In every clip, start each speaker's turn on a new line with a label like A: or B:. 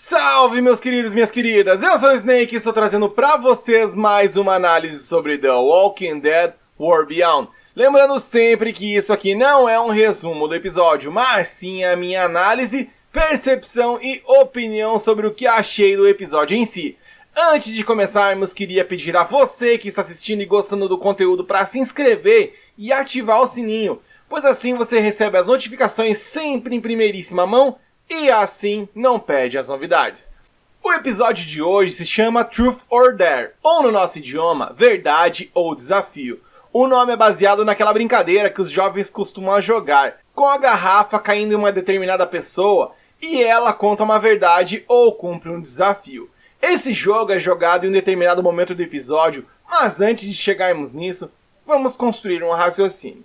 A: Salve, meus queridos e minhas queridas! Eu sou o Snake e estou trazendo pra vocês mais uma análise sobre The Walking Dead War Beyond. Lembrando sempre que isso aqui não é um resumo do episódio, mas sim a minha análise, percepção e opinião sobre o que achei do episódio em si. Antes de começarmos, queria pedir a você que está assistindo e gostando do conteúdo para se inscrever e ativar o sininho, pois assim você recebe as notificações sempre em primeiríssima mão e assim não perde as novidades. O episódio de hoje se chama Truth or Dare, ou no nosso idioma, Verdade ou Desafio. O nome é baseado naquela brincadeira que os jovens costumam jogar, com a garrafa caindo em uma determinada pessoa e ela conta uma verdade ou cumpre um desafio. Esse jogo é jogado em um determinado momento do episódio, mas antes de chegarmos nisso, vamos construir um raciocínio.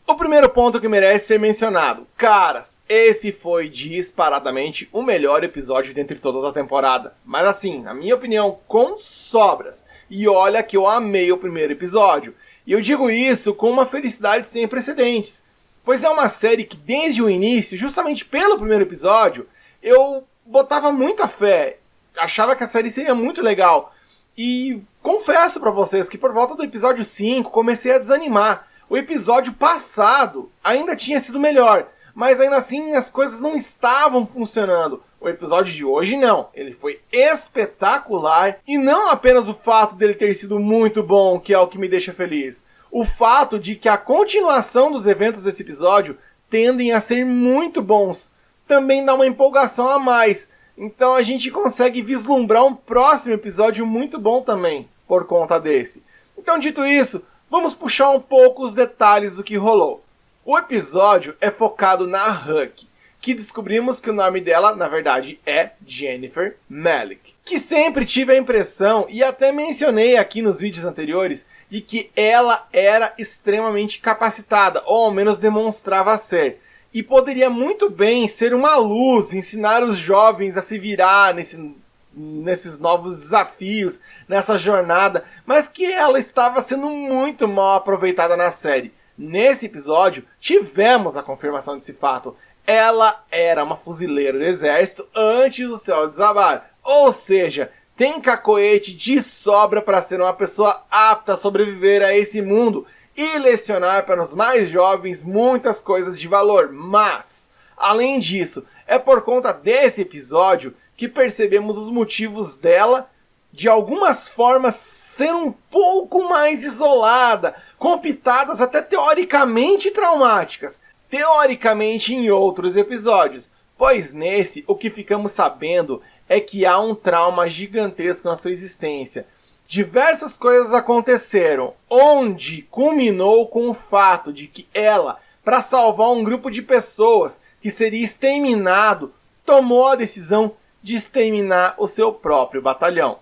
A: O primeiro ponto que merece ser mencionado. Caras, esse foi disparadamente o melhor episódio dentre todas a temporada. Mas assim, na minha opinião, com sobras. E olha que eu amei o primeiro episódio. E eu digo isso com uma felicidade sem precedentes. Pois é uma série que desde o início, justamente pelo primeiro episódio, eu botava muita fé. Achava que a série seria muito legal. E confesso pra vocês que por volta do episódio 5 comecei a desanimar. O episódio passado ainda tinha sido melhor, mas ainda assim as coisas não estavam funcionando. O episódio de hoje não, ele foi espetacular e não apenas o fato dele ter sido muito bom, que é o que me deixa feliz. O fato de que a continuação dos eventos desse episódio tendem a ser muito bons também dá uma empolgação a mais. Então a gente consegue vislumbrar um próximo episódio muito bom também por conta desse. Então dito isso, vamos puxar um pouco os detalhes do que rolou. O episódio é focado na Huck, que descobrimos que o nome dela, na verdade, é Jennifer Malik. Que sempre tive a impressão, e até mencionei aqui nos vídeos anteriores, de que ela era extremamente capacitada, ou ao menos demonstrava ser. E poderia muito bem ser uma luz, ensinar os jovens a se virar nesses novos desafios, nessa jornada, mas que ela estava sendo muito mal aproveitada na série. Nesse episódio, tivemos a confirmação desse fato. Ela era uma fuzileira do exército antes do céu desabar. Ou seja, tem cacoete de sobra para ser uma pessoa apta a sobreviver a esse mundo e lecionar para os mais jovens muitas coisas de valor. Mas, além disso, é por conta desse episódio que percebemos os motivos dela, de algumas formas, ser um pouco mais isolada, com pitadas até teoricamente traumáticas, teoricamente em outros episódios, pois nesse o que ficamos sabendo é que há um trauma gigantesco na sua existência. Diversas coisas aconteceram, onde culminou com o fato de que ela, para salvar um grupo de pessoas que seria exterminado, tomou a decisão de exterminar o seu próprio batalhão.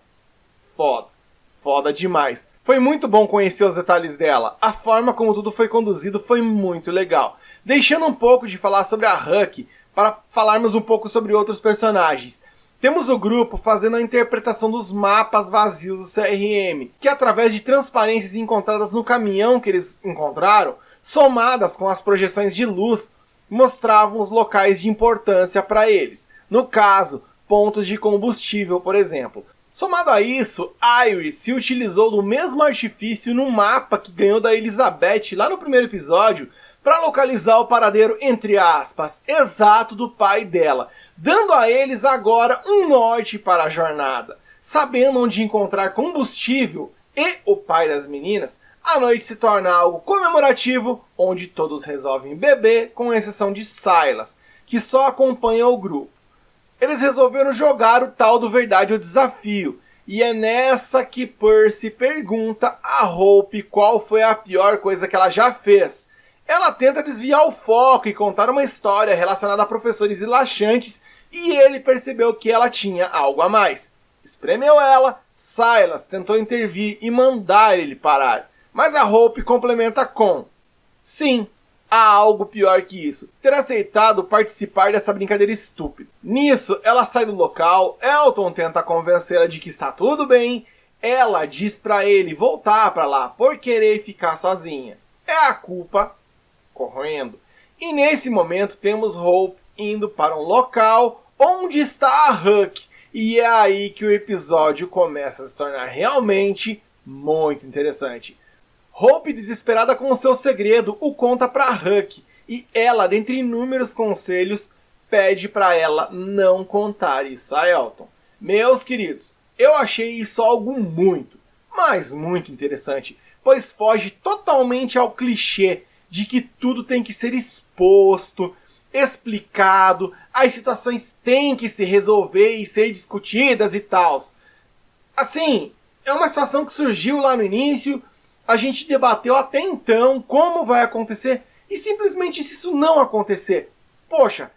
A: Foda demais. Foi muito bom conhecer os detalhes dela. A forma como tudo foi conduzido foi muito legal. Deixando um pouco de falar sobre a Huck, para falarmos um pouco sobre outros personagens. Temos o grupo fazendo a interpretação dos mapas vazios do CRM, que através de transparências encontradas no caminhão que eles encontraram, somadas com as projeções de luz, mostravam os locais de importância para eles. No caso, pontos de combustível, por exemplo. Somado a isso, Iris se utilizou do mesmo artifício no mapa que ganhou da Elizabeth lá no primeiro episódio para localizar o paradeiro, entre aspas, exato do pai dela, dando a eles agora um norte para a jornada. Sabendo onde encontrar combustível e o pai das meninas, a noite se torna algo comemorativo, onde todos resolvem beber, com exceção de Silas, que só acompanha o grupo. Eles resolveram jogar o tal do Verdade ou Desafio, e é nessa que Percy pergunta a Hope qual foi a pior coisa que ela já fez. Ela tenta desviar o foco e contar uma história relacionada a professores relaxantes, e ele percebeu que ela tinha algo a mais. Espremeu ela, Silas tentou intervir e mandar ele parar, mas a Hope complementa com: sim, há algo pior que isso, ter aceitado participar dessa brincadeira estúpida. Nisso, ela sai do local, Elton tenta convencê-la de que está tudo bem, ela diz pra ele voltar pra lá por querer ficar sozinha. É a culpa corroendo. E nesse momento temos Hope indo para um local onde está a Huck, E é aí que o episódio começa a se tornar realmente muito interessante. Hope, desesperada com o seu segredo, o conta pra Huck, e ela, dentre inúmeros conselhos, pede pra ela não contar isso a Elton. Meus queridos, eu achei isso algo muito, mas muito interessante, pois foge totalmente ao clichê de que tudo tem que ser exposto, explicado, as situações têm que se resolver e ser discutidas e tal. Assim, é uma situação que surgiu lá no início, a gente debateu até então como vai acontecer, e simplesmente se isso não acontecer, poxa,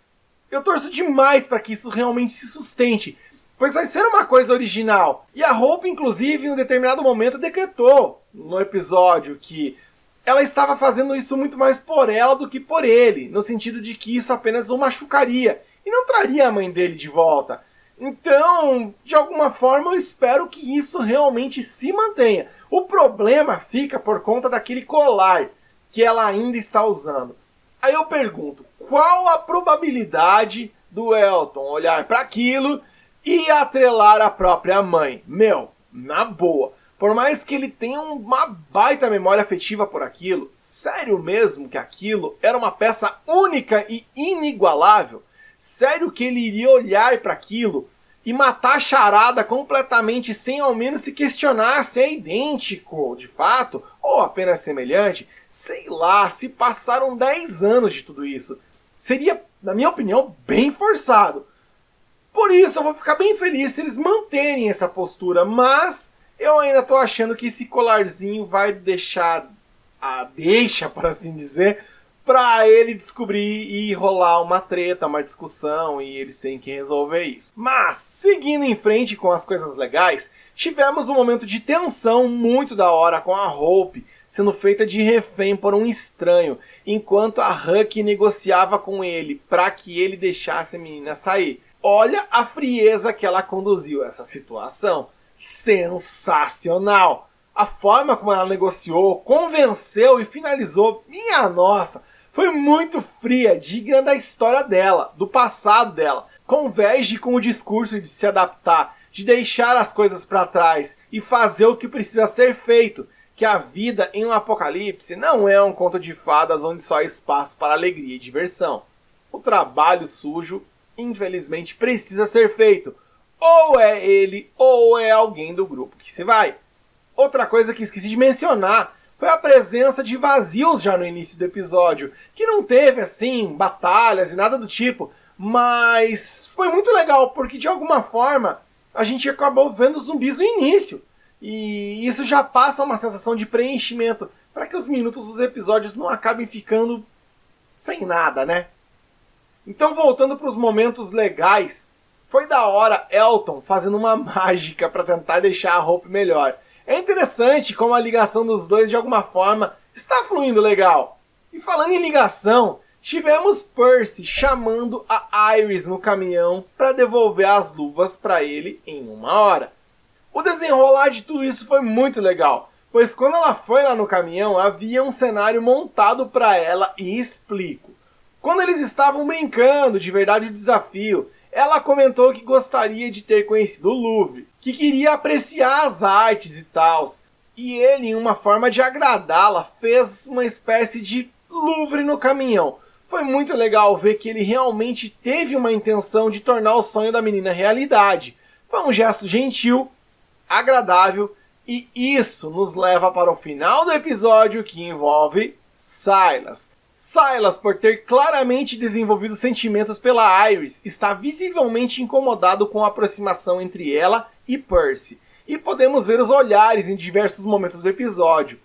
A: eu torço demais para que isso realmente se sustente, pois vai ser uma coisa original. E a Hope, inclusive, em um determinado momento, decretou no episódio que ela estava fazendo isso muito mais por ela do que por ele, no sentido de que isso apenas o machucaria e não traria a mãe dele de volta. Então, de alguma forma, eu espero que isso realmente se mantenha. O problema fica por conta daquele colar que ela ainda está usando. Aí eu pergunto, qual a probabilidade do Elton olhar para aquilo e atrelar a própria mãe? Meu, na boa. Por mais que ele tenha uma baita memória afetiva por aquilo, sério mesmo que aquilo era uma peça única e inigualável? Sério que ele iria olhar para aquilo e matar a charada completamente sem ao menos se questionar se é idêntico de fato ou apenas semelhante? Sei lá, se passaram 10 anos de tudo isso. Seria, na minha opinião, bem forçado. Por isso eu vou ficar bem feliz se eles manterem essa postura, mas eu ainda tô achando que esse colarzinho vai deixar a deixa, por assim dizer, pra ele descobrir e rolar uma treta, uma discussão, e eles têm que resolver isso. Mas, seguindo em frente com as coisas legais, tivemos um momento de tensão muito da hora com a Hope sendo feita de refém por um estranho, enquanto a Huck negociava com ele para que ele deixasse a menina sair. Olha a frieza que ela conduziu essa situação. Sensacional! A forma como ela negociou, convenceu e finalizou, minha nossa, foi muito fria, digna da história dela, do passado dela. Converge com o discurso de se adaptar, de deixar as coisas para trás e fazer o que precisa ser feito. Que a vida em um apocalipse não é um conto de fadas onde só há espaço para alegria e diversão. O trabalho sujo, infelizmente, precisa ser feito. Ou é ele, ou é alguém do grupo que se vai. Outra coisa que esqueci de mencionar foi a presença de vazios já no início do episódio, que não teve, assim, batalhas e nada do tipo, mas foi muito legal, porque de alguma forma a gente acabou vendo zumbis no início. E isso já passa uma sensação de preenchimento, para que os minutos dos episódios não acabem ficando sem nada, né? Então, voltando para os momentos legais, foi da hora Elton fazendo uma mágica para tentar deixar a Hope melhor. É interessante como a ligação dos dois de alguma forma está fluindo legal. E falando em ligação, tivemos Percy chamando a Iris no caminhão para devolver as luvas para ele em 1 hora. O desenrolar de tudo isso foi muito legal, pois quando ela foi lá no caminhão, havia um cenário montado para ela e explico. Quando eles estavam brincando de verdade o desafio, ela comentou que gostaria de ter conhecido o Louvre, que queria apreciar as artes e tals, e ele, em uma forma de agradá-la, fez uma espécie de Louvre no caminhão. Foi muito legal ver que ele realmente teve uma intenção de tornar o sonho da menina realidade. Foi um gesto gentil, agradável, e isso nos leva para o final do episódio, que envolve Silas. Silas, por ter claramente desenvolvido sentimentos pela Iris, está visivelmente incomodado com a aproximação entre ela e Percy, e podemos ver os olhares em diversos momentos do episódio.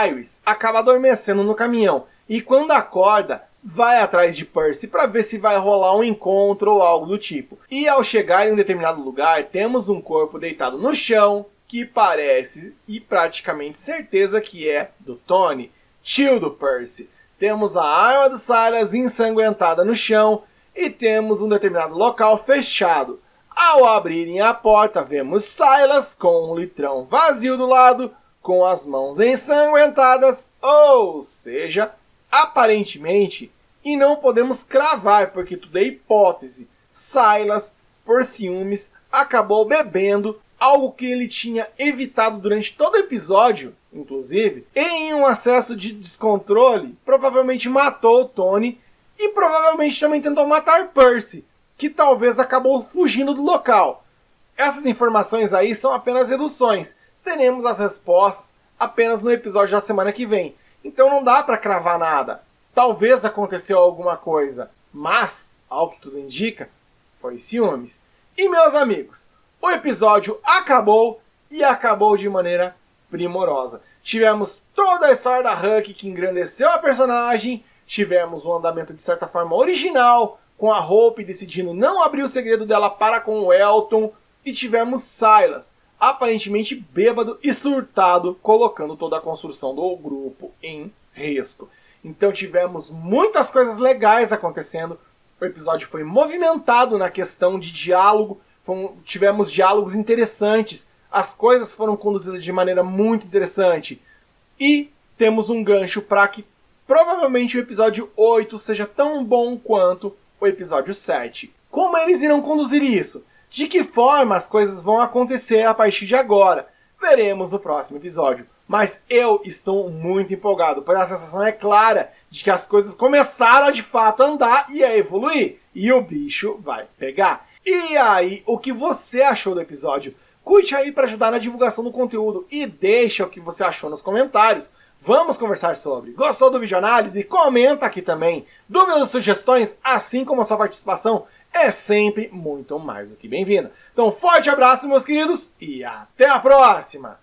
A: Iris acaba adormecendo no caminhão, e quando acorda, vai atrás de Percy para ver se vai rolar um encontro ou algo do tipo. E ao chegar em um determinado lugar, temos um corpo deitado no chão, que parece e praticamente certeza que é do Tony, tio do Percy. Temos a arma do Silas ensanguentada no chão e temos um determinado local fechado. Ao abrirem a porta, vemos Silas com um litrão vazio do lado, com as mãos ensanguentadas, ou seja, aparentemente, e não podemos cravar porque tudo é hipótese, Silas por ciúmes, acabou bebendo, algo que ele tinha evitado durante todo o episódio, inclusive, e em um acesso de descontrole, provavelmente matou o Tony e provavelmente também tentou matar Percy, que talvez acabou fugindo do local. Essas informações aí são apenas deduções. Teremos as respostas apenas no episódio da semana que vem. Então não dá pra cravar nada. Talvez aconteceu alguma coisa, mas, ao que tudo indica, foi ciúmes. E meus amigos, o episódio acabou e acabou de maneira primorosa. Tivemos toda a história da Huck que engrandeceu a personagem, tivemos um andamento de certa forma original, com a Hope decidindo não abrir o segredo dela para com o Elton, e tivemos Silas, aparentemente bêbado e surtado, colocando toda a construção do grupo em risco. Então tivemos muitas coisas legais acontecendo, o episódio foi movimentado na questão de diálogo, tivemos diálogos interessantes, as coisas foram conduzidas de maneira muito interessante, e temos um gancho para que provavelmente o episódio 8 seja tão bom quanto o episódio 7. Como eles irão conduzir isso? De que forma as coisas vão acontecer a partir de agora? Veremos no próximo episódio. Mas eu estou muito empolgado, pois a sensação é clara de que as coisas começaram a de fato andar e a evoluir. E o bicho vai pegar. E aí, o que você achou do episódio? Curte aí para ajudar na divulgação do conteúdo e deixa o que você achou nos comentários. Vamos conversar sobre. Gostou do vídeo análise? Comenta aqui também. Dúvidas e sugestões, assim como a sua participação, é sempre muito mais do que bem-vinda. Então, forte abraço, meus queridos, e até a próxima!